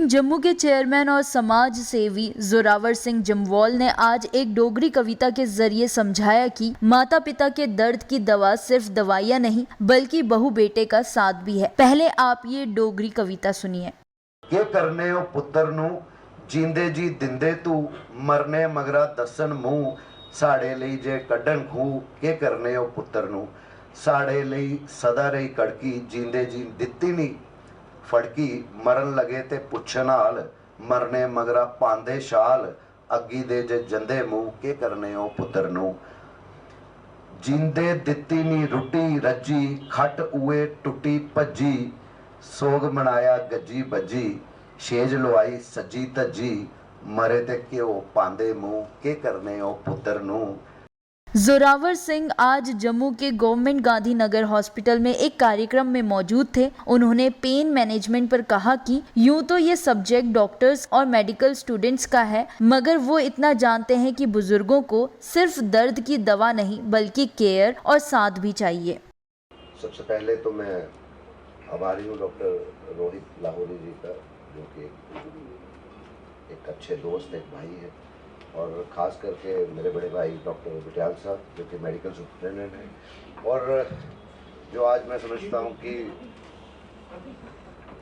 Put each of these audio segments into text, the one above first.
Team Jammu के chairman और समाज सेवी जोरावर सिंह जम्वाल ने आज एक डोगरी कविता के जरिए समझाया कि माता पिता के दर्द की दवा सिर्फ दवाइयाँ नहीं बल्कि बहू बेटे का साथ भी है। पहले आप ये डोगरी कविता सुनिए। के करने हो पुत्र नू जींदे जी दिंदे तू मरने मगरा दसन मुंह साड़े लई जे कड्डन खूह के करने हो पुत्र नू साड़े लई सदा रही कड़की जींदे जी दित्ती नी फड़की मरन लगे ते पुछन हाल मरने मगरा पांदे शाल अग्गी दे जे जंदे मुंह के करने हो पुत्र नू जींदे दित्ती नी रुटी रजी खट उए टुटी भज्जी सोग मनाया गज्जी बज्जी शेज लवाई सजी तजी मरे ते क्यों पांदे मुंह के करने हो पुत्र नू। जोरावर सिंह आज जम्मू के गवर्नमेंट गांधीनगर हॉस्पिटल में एक कार्यक्रम में मौजूद थे। उन्होंने पेन मैनेजमेंट पर कहा कि यूं तो ये सब्जेक्ट डॉक्टर्स और मेडिकल स्टूडेंट्स का है, मगर वो इतना जानते हैं कि बुजुर्गों को सिर्फ दर्द की दवा नहीं बल्कि केयर और साथ भी चाहिए। सबसे पहले तो मैं आभारी हूँ डॉक्टर रोहित लाहौरी जी का, जो कि एक अच्छे दोस्त, एक भाई है, और ख़ास करके मेरे बड़े भाई डॉक्टर बिटियाल साहब जो कि मेडिकल सुपरिटेंडेंट हैं, और जो आज मैं समझता हूँ कि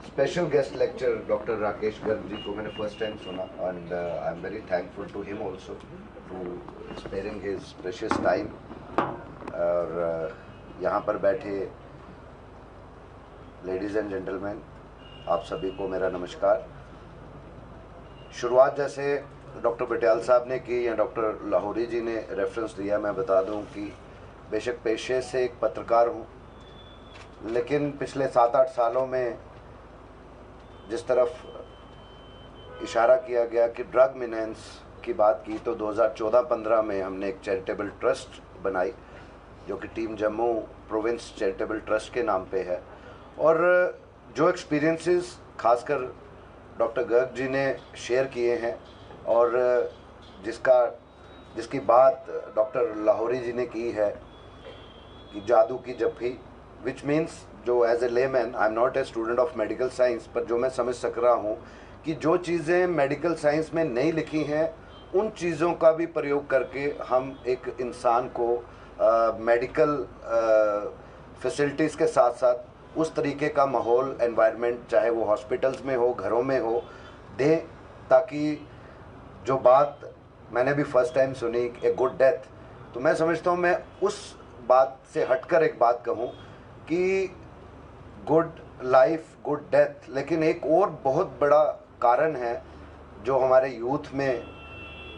special guest lecture doctor Rakesh Garg ji को मैंने फर्स्ट टाइम सुना, and I am very thankful to him also to sparing his precious time. और यहाँ पर बैठे लेडीज़ एंड जेंटलमैन, आप सभी को मेरा नमस्कार। शुरुआत जैसे डॉक्टर बिटियाल साहब ने की या डॉक्टर लाहौरी जी ने रेफरेंस दिया, मैं बता दूं कि बेशक पेशे से एक पत्रकार हूं, लेकिन पिछले 7-8 सालों में जिस तरफ इशारा किया गया कि ड्रग मिनेंस की बात की, तो 2014-15 में हमने एक चैरिटेबल ट्रस्ट बनाई जो कि team Jammu province charitable trust के नाम पे है। और जो एक्सपीरियंसेस खासकर डॉक्टर गर्ग जी ने शेयर किए हैं और जिसकी बात डॉक्टर लाहौरी जी ने की है कि जादू की जप्फी, विच मीन्स जो as a layman, I am not a student of medical science, पर जो मैं समझ सक रहा हूँ कि जो चीज़ें मेडिकल साइंस में नहीं लिखी हैं उन चीज़ों का भी प्रयोग करके हम एक इंसान को मेडिकल फैसिलिटीज़ के साथ साथ उस तरीके का माहौल, एनवायरनमेंट, चाहे वो हॉस्पिटल्स में हो, घरों में हो, दें, ताकि जो बात मैंने भी फर्स्ट टाइम सुनी, ए गुड डेथ, तो मैं समझता हूँ मैं उस बात से हटकर एक बात कहूँ कि गुड लाइफ गुड डेथ। लेकिन एक और बहुत बड़ा कारण है जो हमारे यूथ में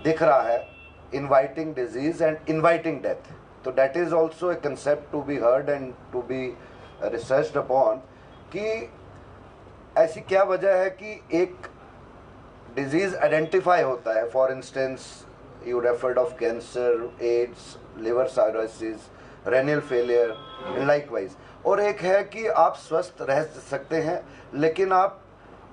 दिख रहा है, inviting disease and inviting death. तो that is also a concept to be heard and to be researched upon, कि ऐसी क्या वजह है कि एक डिजीज़ आइडेंटिफाई होता है, for instance you referred of cancer, AIDS, liver cirrhosis, renal failure and likewise, और एक है कि आप स्वस्थ रह सकते हैं लेकिन आप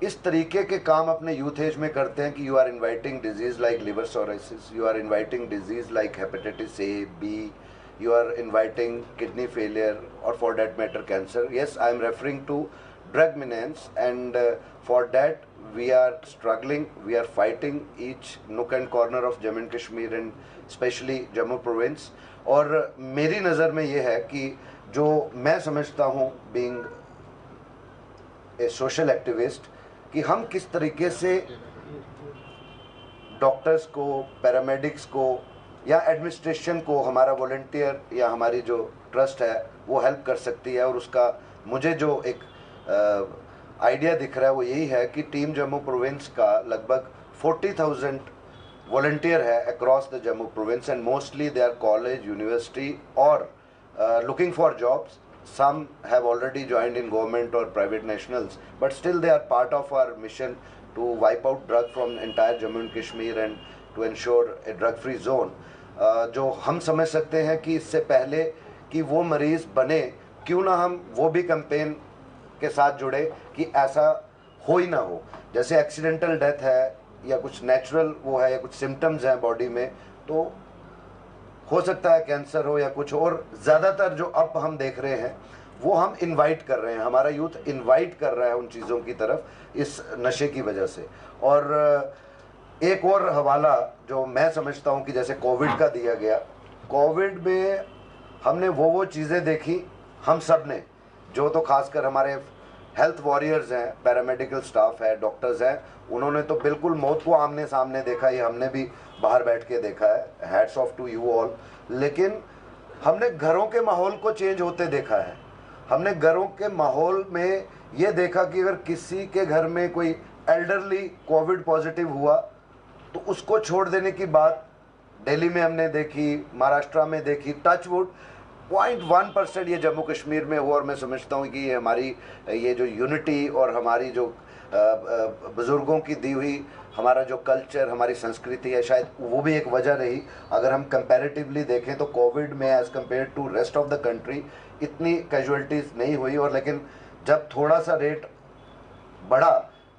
इस तरीके के काम अपने यूथ एज में करते हैं कि you are inviting disease like liver cirrhosis, you are inviting disease like hepatitis A, B, you are inviting kidney failure, or for that matter cancer. Yes, I am referring to drug menace, and for that we are struggling, we are fighting each nook and corner of Jammu and Kashmir and especially Jammu province. और मेरी नज़र में ये है कि जो मैं समझता हूँ being a social activist, कि हम किस तरीके से डॉक्टर्स को, पैरामेडिक्स को या एडमिनिस्ट्रेशन को, हमारा वॉलंटियर या हमारी जो ट्रस्ट है वो हेल्प कर सकती है। और उसका मुझे जो एक आइडिया दिख रहा है वो यही है कि टीम जम्मू प्रोविंस का लगभग 40,000 वॉलंटियर है across the Jammu province, and mostly they are college, university और looking for jobs. Some have already joined in government or private nationals, but still they are part of our mission to wipe out drug from entire Jammu and Kashmir and to ensure a drug-free zone. जो हम समझ सकते हैं कि इससे पहले कि वो मरीज़ बने, क्यों ना हम वो भी कैंपेन के साथ जुड़े कि ऐसा हो ही ना हो। जैसे एक्सीडेंटल डेथ है या कुछ नेचुरल वो है या कुछ सिम्टम्स हैं बॉडी में, तो हो सकता है कैंसर हो या कुछ और। ज़्यादातर जो अब हम देख रहे हैं वो हम इनवाइट कर रहे हैं, हमारा यूथ इनवाइट कर रहा है उन चीज़ों की तरफ इस नशे की वजह से। और एक और हवाला जो मैं समझता हूँ कि जैसे कोविड का दिया गया, कोविड में हमने वो चीज़ें देखी हम सब ने, जो तो खासकर हमारे हेल्थ वॉरियर्स हैं, पैरामेडिकल स्टाफ है, डॉक्टर्स हैं, उन्होंने तो बिल्कुल मौत को आमने सामने देखा, ये हमने भी बाहर बैठ के देखा है, hats off to you all. लेकिन हमने घरों के माहौल को चेंज होते देखा है। हमने घरों के माहौल में ये देखा कि अगर किसी के घर में कोई एल्डरली कोविड पॉजिटिव हुआ तो उसको छोड़ देने की बात दिल्ली में हमने देखी, महाराष्ट्र में देखी, टचवुड 0.1% ये जम्मू कश्मीर में हुआ। और मैं समझता हूँ कि ये हमारी ये जो यूनिटी और हमारी जो बुज़ुर्गों की दी हुई हमारा जो कल्चर, हमारी संस्कृति है, शायद वो भी एक वजह रही। अगर हम कंपैरेटिवली देखें तो कोविड में as compare to rest of the country इतनी कैजुअलिटीज़ नहीं हुई। और लेकिन जब थोड़ा सा रेट बढ़ा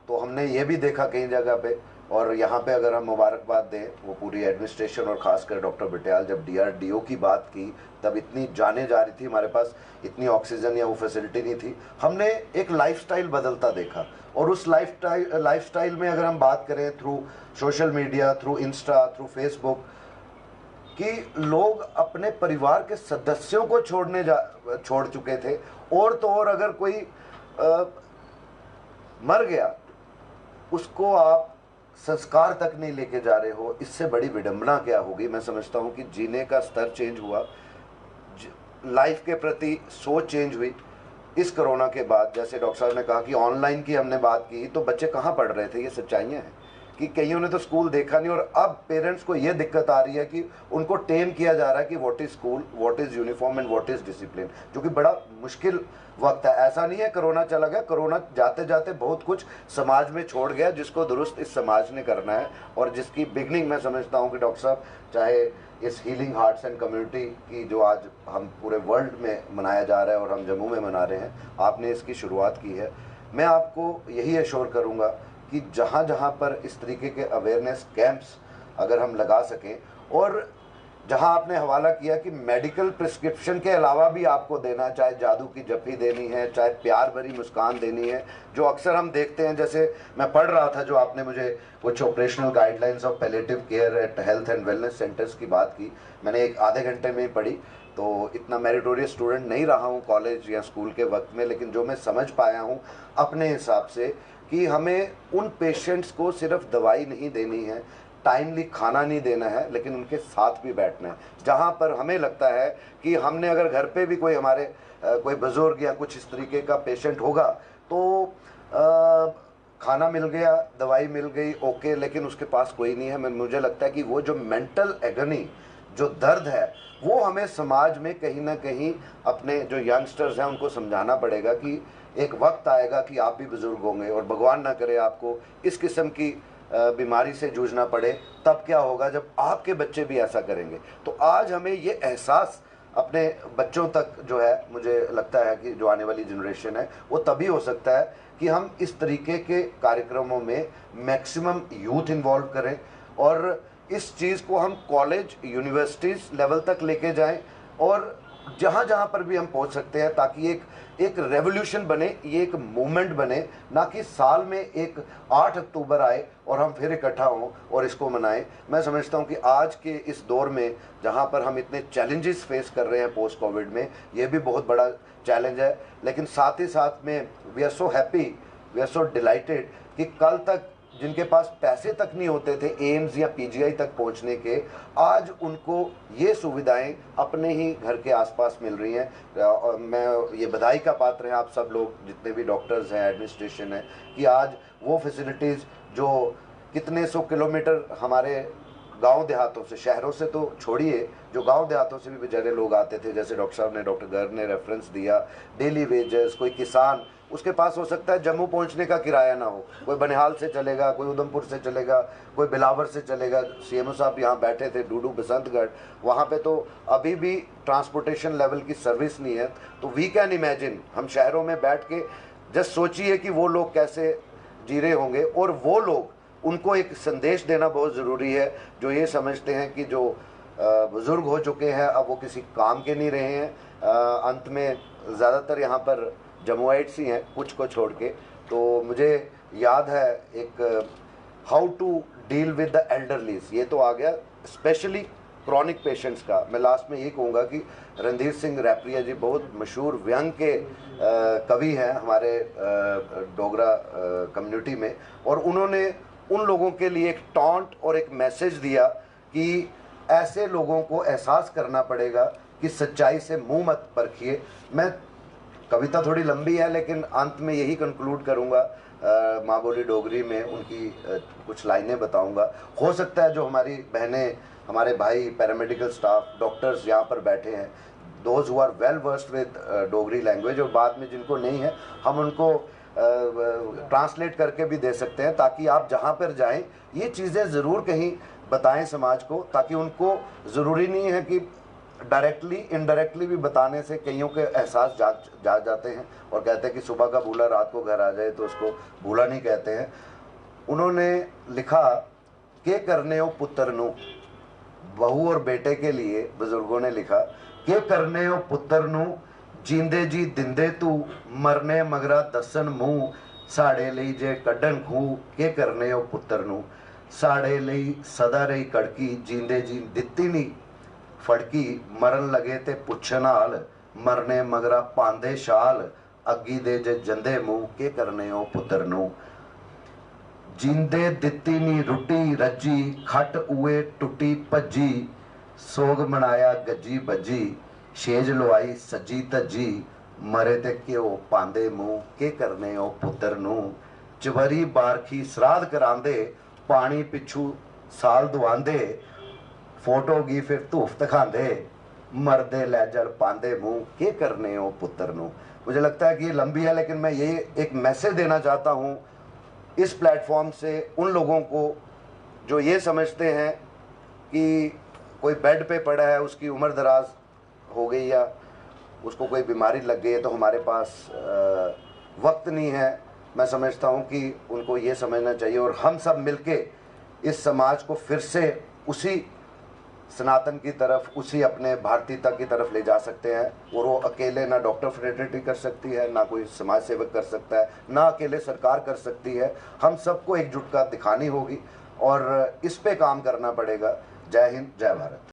तो हमने ये भी देखा कई जगह पे, और यहाँ पे अगर हम मुबारकबाद दें वो पूरी एडमिनिस्ट्रेशन और ख़ासकर डॉक्टर बटियाल, जब DRDO की बात की तब इतनी जाने जा रही थी, हमारे पास इतनी ऑक्सीजन या वो फैसिलिटी नहीं थी। हमने एक लाइफस्टाइल बदलता देखा, और उस लाइफस्टाइल में अगर हम बात करें through social media, through Insta, through Facebook, कि लोग अपने परिवार के सदस्यों को छोड़ चुके थे। और तो और अगर कोई मर गया उसको आप संस्कार तक नहीं लेके जा रहे हो, इससे बड़ी विडंबना क्या होगी। मैं समझता हूँ कि जीने का स्तर चेंज हुआ, लाइफ के प्रति सोच चेंज हुई इस कोरोना के बाद। जैसे डॉक्टर साहब ने कहा कि ऑनलाइन की हमने बात की, तो बच्चे कहाँ पढ़ रहे थे, ये सच्चाइयाँ हैं कि कईयों ने तो स्कूल देखा नहीं। और अब पेरेंट्स को ये दिक्कत आ रही है कि उनको टेम किया जा रहा है कि what is school, what is uniform and what is discipline, जो कि बड़ा मुश्किल वक्त है। ऐसा नहीं है कोरोना चला गया, कोरोना जाते जाते बहुत कुछ समाज में छोड़ गया जिसको दुरुस्त इस समाज ने करना है, और जिसकी बिगनिंग मैं समझता हूँ कि डॉक्टर साहब, चाहे इस हीलिंग हार्ट्स एंड कम्युनिटी की जो आज हम पूरे वर्ल्ड में मनाया जा रहा है और हम जम्मू में मना रहे हैं, आपने इसकी शुरुआत की है। मैं आपको यही एश्योर करूँगा कि जहाँ जहाँ पर इस तरीके के अवेयरनेस कैंप्स अगर हम लगा सकें, और जहाँ आपने हवाला किया कि मेडिकल प्रिस्क्रिप्शन के अलावा भी आपको देना, चाहे जादू की जफ्फी देनी है, चाहे प्यार भरी मुस्कान देनी है, जो अक्सर हम देखते हैं। जैसे मैं पढ़ रहा था जो आपने मुझे कुछ operational guidelines of palliative care at health and wellness centres की बात की, मैंने एक आधे घंटे में ही पढ़ी, तो इतना मेरिटोरियस स्टूडेंट नहीं रहा हूँ कॉलेज या स्कूल के वक्त में, लेकिन जो मैं समझ पाया हूँ अपने हिसाब से कि हमें उन पेशेंट्स को सिर्फ दवाई नहीं देनी है, टाइमली खाना नहीं देना है, लेकिन उनके साथ भी बैठना है। जहाँ पर हमें लगता है कि हमने अगर घर पे भी कोई हमारे कोई बुजुर्ग या कुछ इस तरीके का पेशेंट होगा तो खाना मिल गया, दवाई मिल गई, ओके, लेकिन उसके पास कोई नहीं है। मुझे लगता है कि वो जो मेंटल एगनी, जो दर्द है, वो हमें समाज में कहीं ना कहीं अपने जो यंगस्टर्स हैं उनको समझाना पड़ेगा कि एक वक्त आएगा कि आप भी बुजुर्ग होंगे, और भगवान ना करे आपको इस किस्म की बीमारी से जूझना पड़े। तब क्या होगा जब आपके बच्चे भी ऐसा करेंगे। तो आज हमें ये एहसास अपने बच्चों तक जो है, मुझे लगता है कि जो आने वाली जनरेशन है वो तभी हो सकता है कि हम इस तरीके के कार्यक्रमों में मैक्सिमम यूथ इन्वॉल्व करें, और इस चीज़ को हम कॉलेज, यूनिवर्सिटीज़ लेवल तक लेके जाएं, और जहाँ जहाँ पर भी हम पहुँच सकते हैं, ताकि एक रेवोल्यूशन बने, ये एक मूवमेंट बने, ना कि साल में एक 8 अक्टूबर आए और हम फिर इकट्ठा हों और इसको मनाएं। मैं समझता हूँ कि आज के इस दौर में जहाँ पर हम इतने चैलेंजेस फेस कर रहे हैं पोस्ट कोविड में, ये भी बहुत बड़ा चैलेंज है, लेकिन साथ ही साथ में we are so happy, we are so delighted कि कल तक जिनके पास पैसे तक नहीं होते थे एम्स या PGI तक पहुंचने के, आज उनको ये सुविधाएं अपने ही घर के आसपास मिल रही हैं। मैं ये बधाई का पात्र है आप सब लोग, जितने भी डॉक्टर्स हैं, एडमिनिस्ट्रेशन है, कि आज वो फैसिलिटीज़ जो कितने 100 किलोमीटर हमारे गांव देहातों से, शहरों से तो छोड़िए, जो गांव देहातों से भी बेचारे लोग आते थे, जैसे डॉक्टर साहब ने, डॉक्टर गर्ग ने रेफरेंस दिया, डेली वेजेस, कोई किसान, उसके पास हो सकता है जम्मू पहुंचने का किराया ना हो, कोई बनिहाल से चलेगा, कोई उधमपुर से चलेगा, कोई बिलावर से चलेगा। CMO साहब यहाँ बैठे थे, डूडू बसंतगढ़, वहाँ पे तो अभी भी ट्रांसपोर्टेशन लेवल की सर्विस नहीं है। तो वी कैन इमेजिन, हम शहरों में बैठ के जस्ट सोचिए कि वो लोग कैसे जी रहे होंगे, और वो लोग, उनको एक संदेश देना बहुत ज़रूरी है, जो ये समझते हैं कि जो बुज़ुर्ग हो चुके हैं, अब वो किसी काम के नहीं रहे हैं। अंत में ज़्यादातर यहाँ पर जमुआइट्स ही हैं, कुछ को छोड़ के। तो मुझे याद है एक how to deal with the elderlies, ये तो आ गया। स्पेशली क्रॉनिक पेशेंट्स का मैं लास्ट में ये कहूँगा कि रणधीर सिंह रैपरिया जी बहुत मशहूर व्यंग के कवि हैं हमारे डोगरा कम्युनिटी में, और उन्होंने उन लोगों के लिए एक टॉन्ट और एक मैसेज दिया कि ऐसे लोगों को एहसास करना पड़ेगा कि सच्चाई से मुंह मत परखिए। मैं कविता थोड़ी लंबी है लेकिन अंत में यही कंक्लूड करूँगा, माँ बोली डोगरी में उनकी कुछ लाइनें बताऊँगा। हो सकता है जो हमारी बहनें, हमारे भाई, पैरामेडिकल स्टाफ, डॉक्टर्स यहाँ पर बैठे हैं, those who are well versed with Dogri language, और बाद में जिनको नहीं है हम उनको ट्रांसलेट करके भी दे सकते हैं, ताकि आप जहाँ पर जाएं ये चीज़ें ज़रूर कहीं बताएं समाज को, ताकि उनको ज़रूरी नहीं है कि डायरेक्टली इनडायरेक्टली भी बताने से कईयों के एहसास जाग जाते हैं और कहते हैं कि सुबह का भूला रात को घर आ जाए तो उसको भूला नहीं कहते हैं। उन्होंने लिखा के करने हो पुत्र नू, बहू और बेटे के लिए बुजुर्गों ने लिखा के करने हो पुत्र नू, जींदे जी दिंदे तू, मरने मगरा दसन मुँह, साड़े लई जे कड्डन खूह, के करने हो पुत्र नू, साड़े लई सदा रही कड़की, जींदे जी दित्ती नहीं फड़की, मरन लगे ते पुछन हाल, मरने मगरा पांदे शाल, अग्गी दे जे जंदे मुँह, के करने हो पुत्र नू, जींदे दित्ती नी रुटी रजी, खट उए टुटी भज्जी, सोग मनाया गज्जी बज्जी, शेज लवाई सज्जी तज्जी, मरे ते घ्यो पांदे मुँह, के करने हो पुत्र नू, चवरी बारखी श्राद्ध करांदे, पानी पिछू साल दुआंदे, फोटो गी फिर धूफ दिखांदे, मरदे लैजल पांदे मुँह, के करने हो पुत्र नू। मुझे लगता है कि ये लंबी है लेकिन मैं ये एक मैसेज देना चाहता हूँ इस प्लेटफॉर्म से उन लोगों को जो ये समझते हैं कि कोई बेड पे पड़ा है, उसकी उम्र दराज हो गई या उसको कोई बीमारी लग गई है तो हमारे पास वक्त नहीं है। मैं समझता हूँ कि उनको ये समझना चाहिए और हम सब मिलके इस समाज को फिर से उसी सनातन की तरफ, उसी अपने भारतीयता की तरफ ले जा सकते हैं। और वो अकेले ना डॉक्टर फ्रेटर्निटी कर सकती है, ना कोई समाज सेवक कर सकता है, ना अकेले सरकार कर सकती है। हम सबको एकजुटता दिखानी होगी और इस पे काम करना पड़ेगा। जय हिंद, जय भारत।